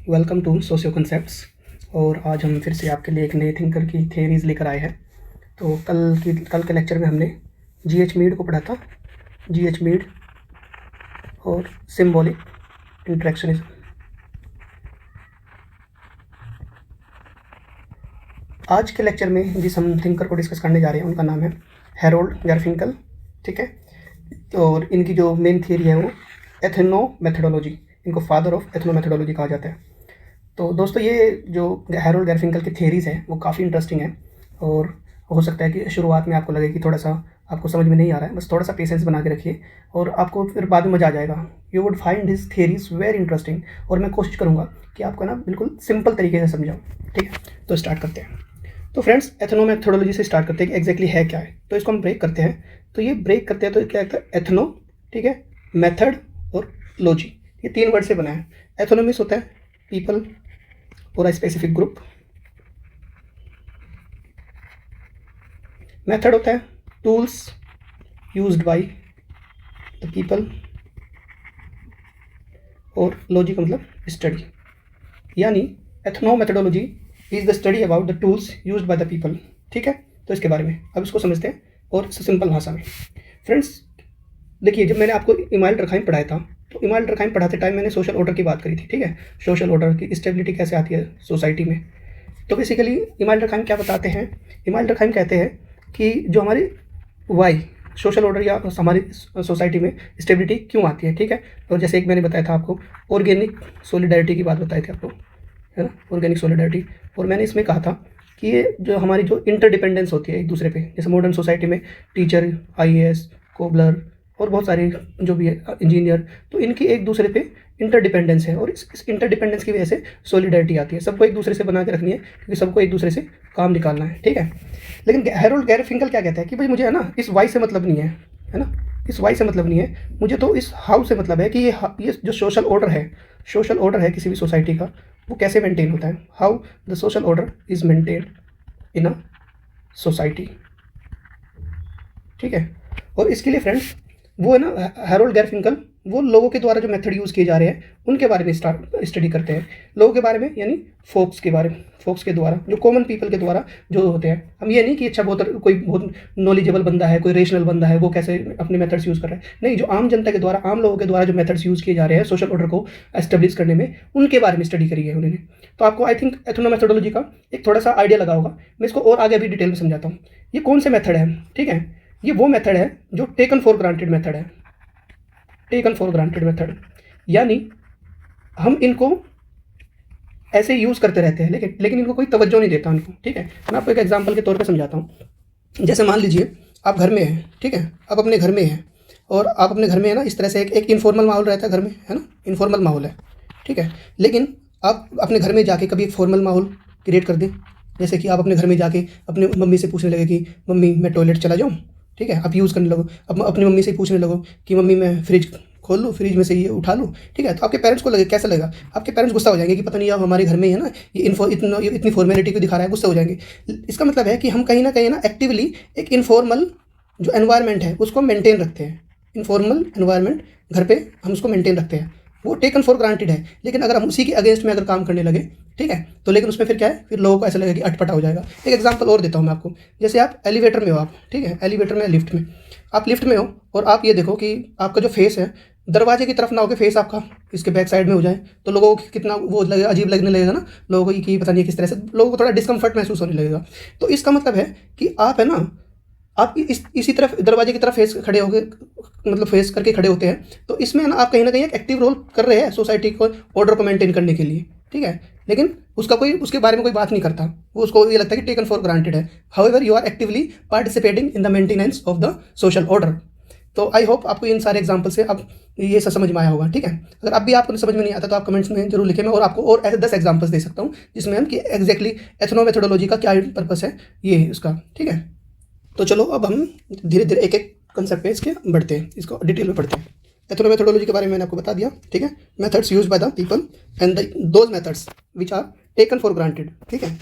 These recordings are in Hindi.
Welcome to socio concepts. और आज हम फिर से आपके लिए एक नए थिंकर की थेरीज़ लेकर आए हैं। तो कल के लेक्चर में हमने जी.एच. मीड को पढ़ा था, जी.एच. मीड और सिम्बॉलिक इंटरेक्शनिज्म। आज के लेक्चर में जिस हम थिंकर को डिस्कस करने जा रहे हैं उनका नाम है हैरोल्ड गारफिंकल। ठीक है, और इनकी जो मेन थियरी है वो एथनो मेथडोलॉजी, इनको फादर ऑफ एथनो मेथडोलॉजी कहा जाता है। तो दोस्तों, ये जो हैरोल्ड गारफिंकल की थेरीज़ हैं वो काफ़ी इंटरेस्टिंग है, और हो सकता है कि शुरुआत में आपको लगे कि थोड़ा सा आपको समझ में नहीं आ रहा है। बस थोड़ा सा पेशेंस बना के रखिए और आपको फिर बाद में मज़ा आ जाएगा। You would find his theories very interesting, और मैं कोशिश करूँगा कि आपको ना बिल्कुल सिंपल तरीके से समझाऊँ। ठीक है, तो स्टार्ट करते हैं। तो फ्रेंड्स, एथनो मेथोडोलॉजी से स्टार्ट करते हैं कि एग्जैक्टली है क्या है। तो इसको हम ब्रेक करते हैं। तो ये ब्रेक करते हैं तो क्या कहता है, एथनो, ठीक है, मेथड और लॉजी, ये 3 वर्ड से बना है। एथनो मीन्स होता है पीपल और स्पेसिफिक ग्रुप। मेथड होता है tools used by the people, और लॉजिक मतलब स्टडी। यानी ethno methodology is the study about the tools used by the people. ठीक है, तो इसके बारे में अब इसको समझते हैं और सिंपल भाषा में। फ्रेंड्स देखिए, जब मैंने आपको इमाइल डर्कहाइम पढ़ाया था तो इमाइल डर्कहाइम पढ़ाते टाइम मैंने सोशल ऑर्डर की बात करी थी। ठीक है, सोशल ऑर्डर की स्टेबिलिटी कैसे आती है सोसाइटी में। तो बेसिकली इमाइल डर्कहाइम क्या बताते हैं, इमाइल डर्कहाइम कहते हैं कि जो हमारी वाई सोशल ऑर्डर या हमारी सोसाइटी में स्टेबिलिटी क्यों आती है। ठीक है, और जैसे एक मैंने बताया था आपको ऑर्गेनिक सोलिडारिटी की बात बताई थी आपको, है ना, ऑर्गेनिक सोलिडारिटी। और मैंने इसमें कहा था कि ये जो हमारी जो इंटरडिपेंडेंस होती है एक दूसरे पे, जैसे मॉडर्न सोसाइटी में टीचर, आईएएस, कोबलर और बहुत सारे जो भी है इंजीनियर, तो इनकी एक दूसरे पे इंटरडिपेंडेंस है, और इस इंटरडिपेंडेंस की वजह से सोलिडारिटी आती है। सबको एक दूसरे से बना के रखनी है क्योंकि सबको एक दूसरे से काम निकालना है। ठीक है, लेकिन हैरोल्ड गारफिंकल क्या कहता है कि भाई मुझे है ना इस वाई से मतलब नहीं है ना, इस वाई से मतलब नहीं है, मुझे तो इस हाउ से मतलब है कि ये जो सोशल ऑर्डर है किसी भी सोसाइटी का, वो कैसे मेंटेन होता है, how the social order is maintained in a society. ठीक है, और इसके लिए फ्रेंड्स वो है ना हैरोल्ड गारफिंकल, वो लोगों के द्वारा जो मेथड यूज़ किए जा रहे हैं उनके बारे में स्टडी करते हैं। लोगों के बारे में यानी फोक्स के बारे में, फोक्स के द्वारा, जो कॉमन पीपल के द्वारा जो होते हैं। हम ये नहीं कि अच्छा कोई बहुत नॉलेजेबल बंदा है, कोई रेशनल बंदा है, वो कैसे अपने मेथड्स यूज़ कर रहा है, नहीं, जो आम जनता के द्वारा, आम लोगों के द्वारा जो मेथड्स यूज़ किए जा रहे हैं सोशल ऑर्डर को एस्टेब्लिश करने में, उनके बारे में स्टडी करी है उन्होंने। तो आपको आई थिंक एथनो मेथोडोलॉजी का एक थोड़ा सा आइडिया लगा होगा। मैं इसको और आगे अभी डिटेल में समझाता हूँ। ये कौन से मेथड है, ठीक है, ये वो मेथड है जो टेकन फॉर ग्रांटेड मेथड है। टेकन फॉर ग्रांटेड मेथड यानी हम इनको ऐसे यूज़ करते रहते हैं, लेकिन इनको कोई तवज्जो नहीं देता उनको। ठीक है, मैं आपको एक एग्जांपल के तौर पे समझाता हूँ। जैसे मान लीजिए आप घर में हैं, ठीक है, आप अपने घर में हैं, और आप अपने घर में है ना, इस तरह से एक इनफॉर्मल माहौल रहता है घर में, है ना, इनफॉर्मल माहौल है। ठीक है, लेकिन आप अपने घर में जाके कभी एक फॉर्मल माहौल क्रिएट कर दें। जैसे कि आप अपने घर में जाके अपनी मम्मी से पूछने लगे कि मम्मी मैं टॉयलेट चला जाऊँ। ठीक है, आप यूज़ करने लगो, अब अपनी मम्मी से पूछने लगो कि मम्मी मैं फ्रिज खोल लूँ, फ्रिज में से ये उठा लूँ। ठीक है, तो आपके पेरेंट्स को लगे, कैसा लगेगा, आपके पेरेंट्स गुस्सा हो जाएंगे कि पता नहीं अब हमारे घर में है ना ये इतनी फॉर्मेलिटी को दिखा रहा है, गुस्सा हो जाएंगे। इसका मतलब है कि हम कहीं ना एक्टिवली एक इनफॉर्मल जो एनवायरनमेंट है उसको मेंटेन रखते हैं। इनफॉर्मल एनवायरनमेंट घर पे हम उसको मेंटेन रखते हैं, वो टेकन फॉर ग्रांटेड है। लेकिन अगर हम उसी के अगेंस्ट में अगर काम करने लगे, ठीक है, तो लेकिन उसमें फिर क्या है, फिर लोगों को ऐसा लगेगा कि अटपटा हो जाएगा। एक एग्जांपल और देता हूँ मैं आपको। जैसे आप एलिवेटर में हो, आप, ठीक है, एलिवेटर में, लिफ्ट में, आप लिफ्ट में हो और आप ये देखो कि आपका जो फेस है दरवाजे की तरफ ना होकर फेस आपका इसके बैक साइड में हो जाए, तो लोगों को कितना वो लगेगा, अजीब लगने लगेगा ना लोगों को कि पता नहीं किस तरह से, लोगों को थोड़ा डिस्कम्फर्ट महसूस होने लगेगा। तो इसका मतलब है कि आप है ना, आप इसी तरफ दरवाजे की तरफ फेस खड़े होगे, मतलब फेस करके खड़े होते हैं, तो इसमें ना आप कहीं ना कहीं एक एक्टिव रोल कर रहे हैं सोसाइटी को ऑर्डर को मेंटेन करने के लिए। ठीक है, लेकिन उसके बारे में कोई बात नहीं करता, वो उसको ये लगता है कि टेकन फॉर ग्रांटेड है। However you are actively participating in the maintenance of the social order. तो आई होप आपको इन सारे एग्जाम्पल से अब ये सब समझ में आया होगा। ठीक है, अगर अब भी आपको समझ में नहीं आता तो आप कमेंट्स में जरूर लिखें, मैं और आपको और ऐसे 10 एग्जाम्पल्स दे सकता हूँ जिसमें हम कि एग्जैक्टली एथनो मेथोडोलॉजी का क्या पर्पस है ये उसका। ठीक है, तो चलो अब हम धीरे धीरे एक एक कंसेप्ट पे इसके बढ़ते हैं, इसको डिटेल में पढ़ते हैं। एथनो मेथोडोलॉजी के बारे में मैंने आपको बता दिया। ठीक है, methods used by the people and those methods which are taken for granted. ठीक है,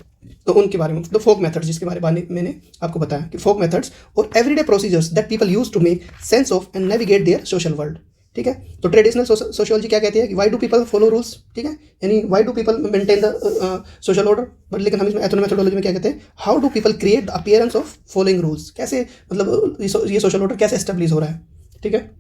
तो उनके बारे में, द फोक मेथड्स जिसके बारे में मैंने आपको बताया कि फोक मेथड्स और everyday procedures that people use to make sense of and navigate their social world. ठीक है। तो ट्रेडिशनल सोशियोलॉजी क्या कहती है कि why do people follow rules, ठीक है, यानी why do people maintain the social order, but लेकिन हम इसमें एथनो मेथोडोलॉजी में क्या कहते हैं, how do people create the appearance of following rules, कैसे मतलब ये सोशल ऑर्डर कैसे एस्टेब्लिश हो रहा है, ठीक है।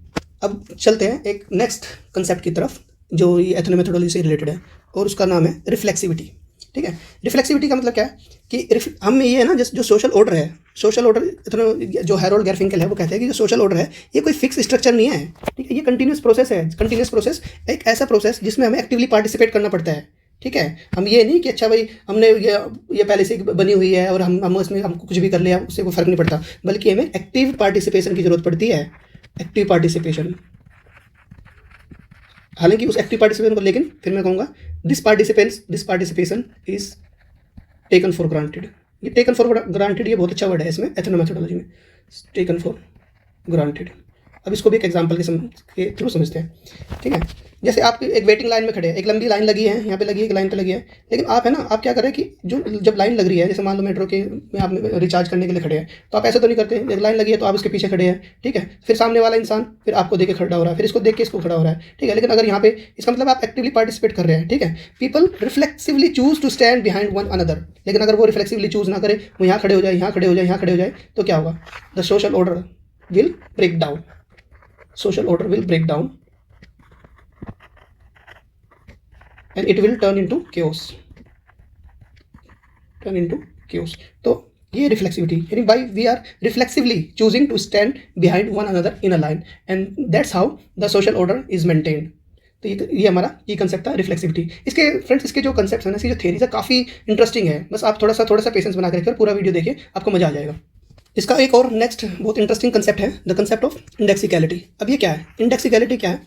अब चलते हैं एक नेक्स्ट कंसेप्ट की तरफ जो ये एथनो मेथोडोलॉजी से रिलेटेड है, और उसका नाम है रिफ्लेक्सिविटी, ठीक है। रिफ्लेक्सिविटी का मतलब क्या है कि हम ये है ना, जो सोशल ऑर्डर है, सोशल ऑर्डर इतना जो हैरोल्ड गैरफिंकल है वो कहते हैं कि जो सोशल ऑर्डर है ये कोई फिक्स स्ट्रक्चर नहीं है, ठीक है, ये कंटिन्यूस प्रोसेस है। कंटिन्यूस प्रोसेस एक ऐसा प्रोसेस जिसमें हमें एक्टिवली पार्टिसिपेट करना पड़ता है, ठीक है। हम ये नहीं कि अच्छा भाई हमने ये पहले से बनी हुई है और हम उसमें हमको कुछ भी कर लिया उससे कोई फर्क नहीं पड़ता, बल्कि हमें एक्टिव पार्टिसिपेशन की जरूरत पड़ती है, एक्टिव पार्टिसिपेशन। हालांकि उस एक्टिव पार्टिसिपेशन को, लेकिन फिर मैं कहूँगा this participation is taken for granted. ये टेकन फॉर ग्रांटेड ये बहुत अच्छा वर्ड है इसमें एथनो मेथोडोलॉजी में, टेकन फॉर ग्रांटेड। अब इसको भी एक एग्जांपल के थ्रू समझते हैं, ठीक है। जैसे आप एक वेटिंग लाइन में खड़े हैं, एक लंबी लाइन लगी है, यहाँ पे लगी है, एक लाइन पे लगी है, लेकिन आप है ना, आप क्या कर रहे हैं कि जो जब लाइन लग रही है, जैसे मान लो मेट्रो के में आप रिचार्ज करने के लिए खड़े हैं, तो आप ऐसा तो नहीं करते, एक लाइन लगी है तो आप उसके पीछे खड़े हैं, ठीक है। फिर सामने वाला इंसान फिर आपको देख के खड़ा हो रहा है, फिर इसको देख के इसको खड़ा हो रहा है, ठीक है। लेकिन अगर यहाँ पे इसका मतलब आप एक्टिवली पार्टिसिपेट कर रहे हैं, ठीक है। People reflexively choose to stand behind one another, लेकिन अगर वो रिफ्लेक्सिवली चूज ना करे, वो यहाँ खड़े हो जाए, यहाँ खड़े हो जाए, यहाँ खड़े हो जाए, तो क्या होगा, the social order will break down, social order will break down and it will turn into chaos, तो ये रिफ्लेक्सिविटी यानी by we are reflexively choosing to stand behind one another in a line and that's how the social order is maintained. तो ये हमारा की कंसेप्ट था रिफ्लेक्सिविटी। इसके फ्रेंड्स इसके जो कंसेप्ट है ना, इसकी जो थ्योरीज है काफ़ी इंटरेस्टिंग है, बस आप थोड़ा सा पेशेंस बना कर पूरा वीडियो देखिए, आपको मजा आ जाएगा। इसका एक और नेक्स्ट बहुत इंटरेस्टिंग कंसेप्ट है, द कंसेप्ट ऑफ इंडेक्सिकलिटी। अब ये क्या है, इंडेक्सिकलिटी क्या है,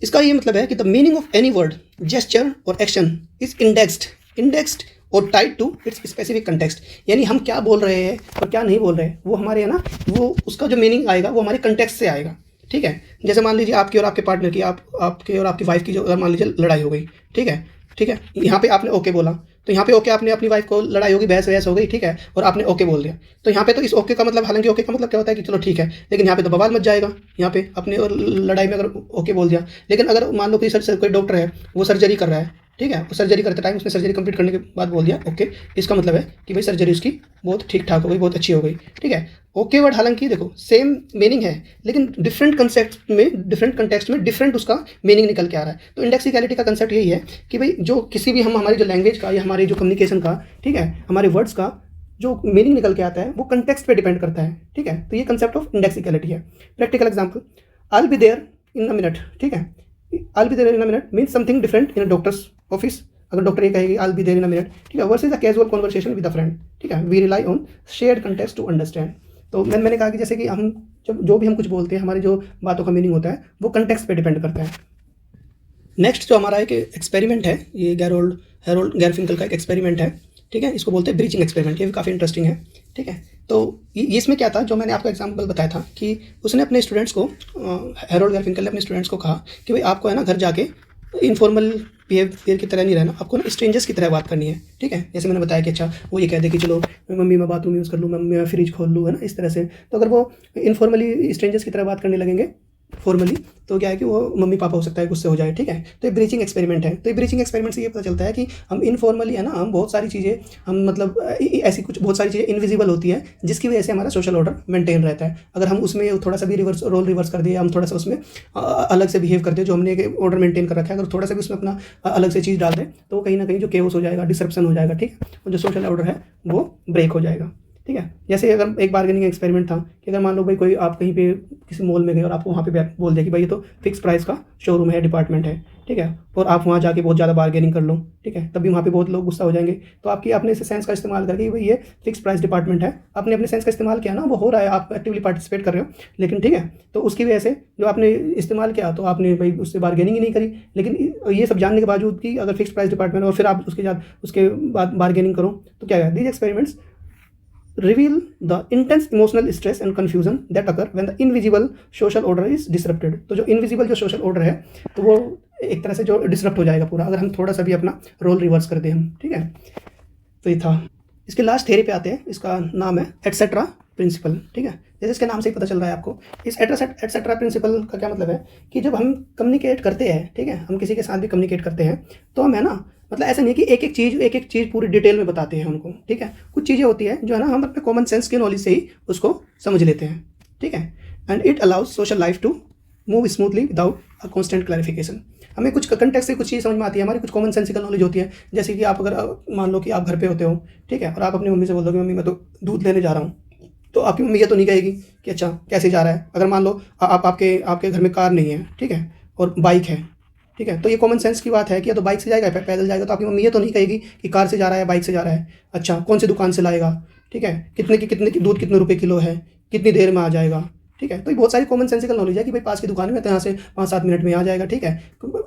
इसका ये मतलब है कि the meaning of any word, gesture और एक्शन इज इंडेक्स्ड और tied to its specific context. यानी हम क्या बोल रहे हैं और क्या नहीं बोल रहे हैं, वो हमारे है ना, वो उसका जो मीनिंग आएगा वो हमारे कंटेक्स्ट से आएगा, ठीक है। जैसे मान लीजिए आपकी और आपके पार्टनर की, आपके और आपकी वाइफ की जो मान लीजिए लड़ाई हो गई, ठीक है, यहाँ पे आपने ओके बोला, तो यहाँ पे ओके आपने अपनी वाइफ को लड़ाई होगी, बहस हो गई, ठीक है, और आपने ओके बोल दिया, तो यहाँ पे तो इस ओके का मतलब, हालांकि ओके का मतलब क्या होता है कि चलो ठीक है, लेकिन यहाँ पे तो बवाल मच जाएगा। यहाँ पे अपने और लड़ाई में अगर ओके बोल दिया, लेकिन अगर मान लो कि कोई डॉक्टर है वो सर्जरी कर रहा है, ठीक है, वो सर्जरी करते टाइम उसने सर्जरी कंप्लीट करने के बाद बोल दिया ओके, इसका मतलब है कि भाई सर्जरी उसकी बहुत ठीक ठाक हो गई, बहुत अच्छी हो गई, ठीक है। ओके वर्ड हालांकि देखो सेम मीनिंग है, लेकिन डिफरेंट कंसेप्ट में, डिफरेंट कंटेक्स्ट में डिफरेंट उसका मीनिंग निकल के आ रहा है। तो इंडेक्सिकलिटी का कंसेप्ट यही है कि भाई जो किसी भी हम हमारी जो लैंग्वेज का या हमारे जो कम्युनिकेशन का, ठीक है, हमारे वर्ड्स का जो मीनिंग निकल के आता है वो कंटेक्स्ट पे डिपेंड करता है, ठीक है। तो ये कंसेप्ट ऑफ इंडेक्सिकलिटी है। Practical example, I will be there in a minute, ठीक है, I will be there in a minute means something different in a doctor's office. अगर डॉक्टर ये कहेगी I will be there in a minute, ठीक है, versus a casual conversation with a friend, ठीक है, we rely on shared context to understand. तो मैंने कहा कि जैसे कि हम जो भी हम कुछ बोलते हैं, हमारी जो बातों का मीनिंग होता है वो कंटेक्स्ट पे डिपेंड करता है। नेक्स्ट जो हमारा एक एक्सपेरिमेंट है, ये हैरोल्ड गैरफिंकल का एक एक्सपेरिमेंट है, ठीक है, इसको बोलते हैं ब्रीचिंग एक्सपेरिमेंट। ये भी काफ़ी इंटरेस्टिंग है, ठीक है। तो इसमें क्या था, जो मैंने आपको एग्जांपल बताया था कि उसने अपने स्टूडेंट्स को, हैरोल्ड गैरफिंकल ने अपने स्टूडेंट्स को कहा कि भाई आपको है ना घर जाके इनफॉर्मल बिहेवियर की तरह नहीं रहना, आपको ना स्ट्रेंजर्स की तरह बात करनी है, ठीक है। जैसे मैंने बताया कि अच्छा वो ये कह दे कि चलो मम्मी मैं बाथरूम यूज़ कर लूँ, मम्मी मैं फ्रिज खोल लूँ, है ना, इस तरह से। तो अगर वो इनफॉर्मली स्ट्रेंजर्स की तरह बात करने लगेंगे फॉर्मली, तो क्या है कि वो मम्मी पापा हो सकता है गुस्से हो जाए, ठीक है। तो ये ब्रीचिंग एक्सपेरिमेंट है। तो ये ब्रीचिंग एक्सपेरिमेंट से ये पता चलता है कि हम इनफॉर्मली है ना, हम बहुत सारी चीज़ें, हम मतलब ऐसी कुछ बहुत सारी चीज़ें इनविजिबल होती है जिसकी वजह से हमारा सोशल ऑर्डर मेंटेन रहता है। अगर हम उसमें थोड़ा सा भी रोल रिवर्स कर दिए, हम थोड़ा सा उसमें अलग से बिहेव कर दिए, जो हमने एक ऑर्डर मेंटेन कर रखा है, अगर थोड़ा सा भी उसमें अपना अलग से चीज़ डाल दें, तो वो कहीं ना कहीं जो केओस हो जाएगा, डिसरप्शन हो जाएगा, ठीक है, और जो सोशल ऑर्डर है वो ब्रेक हो जाएगा, ठीक है। जैसे अगर एक बार्गेनिंग एक्सपेरिमेंट था कि अगर मान लो भाई कोई आप कहीं पे किसी मॉल में गए और आपको वहाँ पे बोल दिया कि भाई ये तो फिक्स प्राइस का शोरूम है, डिपार्टमेंट है, ठीक है, और आप वहाँ जाके बहुत ज़्यादा बार्गेनिंग कर लो, ठीक है, तब भी वहाँ पे बहुत लोग गुस्सा हो जाएंगे। तो आपकी अपने से सेंस का इस्तेमाल करके भाई ये फिक्स प्राइस डिपार्टमेंट है, आपने अपने सेंस का इस्तेमाल किया ना, वो हो रहा है, आप एक्टिवली पार्टिसिपेट कर रहे हो, लेकिन ठीक है, तो उसकी वजह से जो आपने इस्तेमाल किया तो आपने भाई उससे बार्गेनिंग ही नहीं करी। लेकिन ये सब जानने के बावजूद कि अगर फिक्स प्राइस डिपार्टमेंट और फिर आप उसके बाद बार्गेनिंग करो, तो क्या है, these experiments reveal the intense emotional stress and confusion that occur when the invisible social order is disrupted। तो जो इनविजिबल जो सोशल ऑर्डर है तो वो एक तरह से जो डिसरप्ट हो जाएगा पूरा, अगर हम थोड़ा सा भी अपना रोल रिवर्स कर दें हम, ठीक है। तो ये था। इसके लास्ट थ्योरी पे आते हैं, इसका नाम है एटसेट्रा प्रिंसिपल, ठीक है। जैसे इसके नाम से ही पता चल रहा है आपको, इस एटसेट्रा प्रिंसिपल का क्या मतलब है कि जब हम कम्युनिकेट करते हैं, ठीक है, हम किसी के साथ भी कम्युनिकेट करते हैं, तो हम है ना, मतलब ऐसा नहीं है कि एक एक चीज़ पूरी डिटेल में बताते हैं उनको, ठीक है। कुछ चीज़ें होती है जो है ना हम अपने कॉमन सेंस के नॉलेज से ही उसको समझ लेते हैं, ठीक है। And it allows social life to move smoothly without a constant clarification. हमें कुछ कंटेक्स्ट से कुछ चीज़ समझ में आती है, हमारी कुछ कॉमन सेंसिकल नॉलेज होती है। जैसे कि आप अगर मान लो कि आप घर पे होते हो, ठीक है, और आप अपनी मम्मी से बोल दो कि मम्मी मैं तो दूध लेने जा रहा हूँ, तो आपकी मम्मी ये तो नहीं कहेगी कि अच्छा कैसे जा रहा है। अगर मान लो आप आपके घर में कार नहीं है, ठीक है, और बाइक है, ठीक है, तो ये कॉमन सेंस की बात है कि या तो बाइक से जाएगा पैदल जाएगा, तो आपकी मम्मी ये तो नहीं कहेगी कि कार से जा रहा है बाइक से जा रहा है। अच्छा कौन सी दुकान से लाएगा, ठीक है, कितने की दूध कितने रुपए किलो है, कितनी देर में आ जाएगा, ठीक है। तो ये बहुत सारी कॉमन सेंसिकल नॉलेज है कि भाई पास की दुकान में तो यहाँ से 5-7 मिनट में आ जाएगा, ठीक है।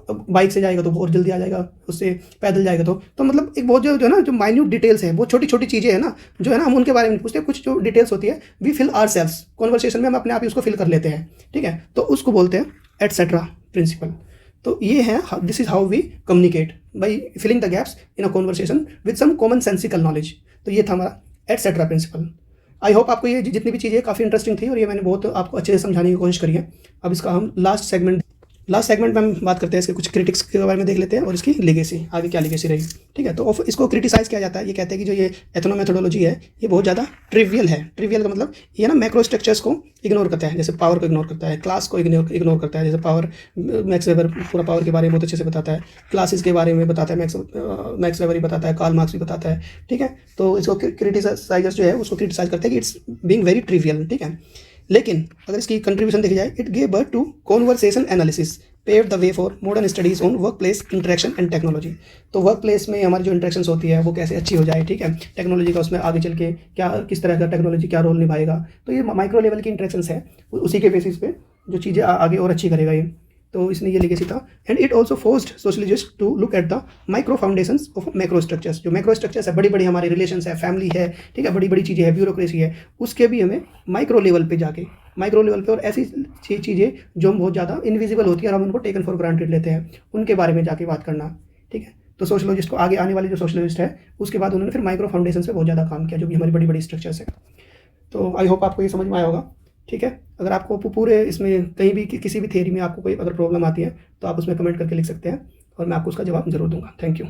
बाइक से जाएगा तो और जल्दी आ जाएगा, उससे पैदल जाएगा तो मतलब एक बहुत जो है ना जो माइन्यूट डिटेल्स है, बहुत छोटी छोटी चीज़ें हैं ना, जो है ना हम उनके बारे में पूछते हैं। कुछ जो डिटेल्स होती है we fill our sales conversation में, हम अपने आप ही उसको फिल कर लेते हैं, ठीक है। तो उसको बोलते हैं एटसेट्रा प्रिंसिपल। तो ये है this is how we communicate by filling the gaps in a conversation with some common sensical knowledge. तो ये था हमारा एटसेट्रा प्रिंसिपल। आई होप आपको ये जितनी भी चीज़ें काफ़ी इंटरेस्टिंग थी और ये मैंने बहुत आपको अच्छे से समझाने की कोशिश करी है। अब इसका हम लास्ट सेगमेंट में हम बात करते हैं, इसके कुछ क्रिटिक्स के बारे में देख लेते हैं और इसकी लेगेसी, आगे क्या लेगेसी रही, ठीक है। तो इसको क्रिटिसाइज़ किया जाता है, ये कहते हैं कि जो ये एथनो मेथोडोलॉजी है ये बहुत ज़्यादा ट्रिवियल है। ट्रिवियल का मतलब ये ना मैक्रो स्ट्रक्चर्स को इग्नोर करता है, जैसे पावर को इग्नोर करता है, क्लास को इग्नोर करता है। जैसे पावर, मैक्स वेबर पूरा पावर के बारे में बहुत अच्छे से बताता है, क्लासेस के बारे में बताता है, मैक्स वेबर ही बताता है, कार्ल मार्क्स भी बताता है, ठीक है। तो इसको क्रिटिसाइजर्स जो है उसको क्रिटिसाइज करते हैं कि इट्स बीइंग वेरी ट्रिवियल, ठीक है। लेकिन अगर इसकी कंट्रीब्यूशन देखी जाए, it gave birth to conversation analysis, paved the way for modern studies on work place interaction and technology. तो वर्क प्लेस में हमारी जो इंटरेक्शंस होती है वो कैसे अच्छी हो जाए, ठीक है, टेक्नोलॉजी का उसमें आगे चल के क्या किस तरह का टेक्नोलॉजी क्या रोल निभाएगा। तो ये माइक्रो लेवल की इंटरेक्शंस है, उसी के बेसिस पे जो चीज़ें आगे और अच्छी करेगा ये। तो इसने ये लेगेसी था। And it also forced socialist to look at the micro foundations of macro structures. जो मैक्रो स्ट्रक्चर्स है, बड़ी बड़ी हमारे रिलेशंस है, फैमिली है, ठीक है, बड़ी बड़ी चीज़ें है, ब्यूरोक्रेसी है, उसके भी हमें माइक्रो लेवल पे जाके, माइक्रो लेवल पे और ऐसी चीज़ें जो हम बहुत ज़्यादा इनविजिबल होती है और हम उनको टेकन फॉर ग्रांटेड लेते हैं, उनके बारे में जाके बात करना, ठीक है। तो सोशलॉजिस्ट को आगे आने वाले जो सोशलॉजिस्ट है उसके बाद उन्होंने फिर माइक्रो फाउंडेशन पे बहुत ज़्यादा काम किया, जो भी हमारी बड़ी बड़ी स्ट्रक्चर्स है। तो आई होप आपको ये समझ में आया होगा, ठीक है। अगर आपको पूरे इसमें कहीं भी किसी भी थियरी में आपको कोई अगर प्रॉब्लम आती है तो आप उसमें कमेंट करके लिख सकते हैं और मैं आपको उसका जवाब जरूर दूंगा। Thank you.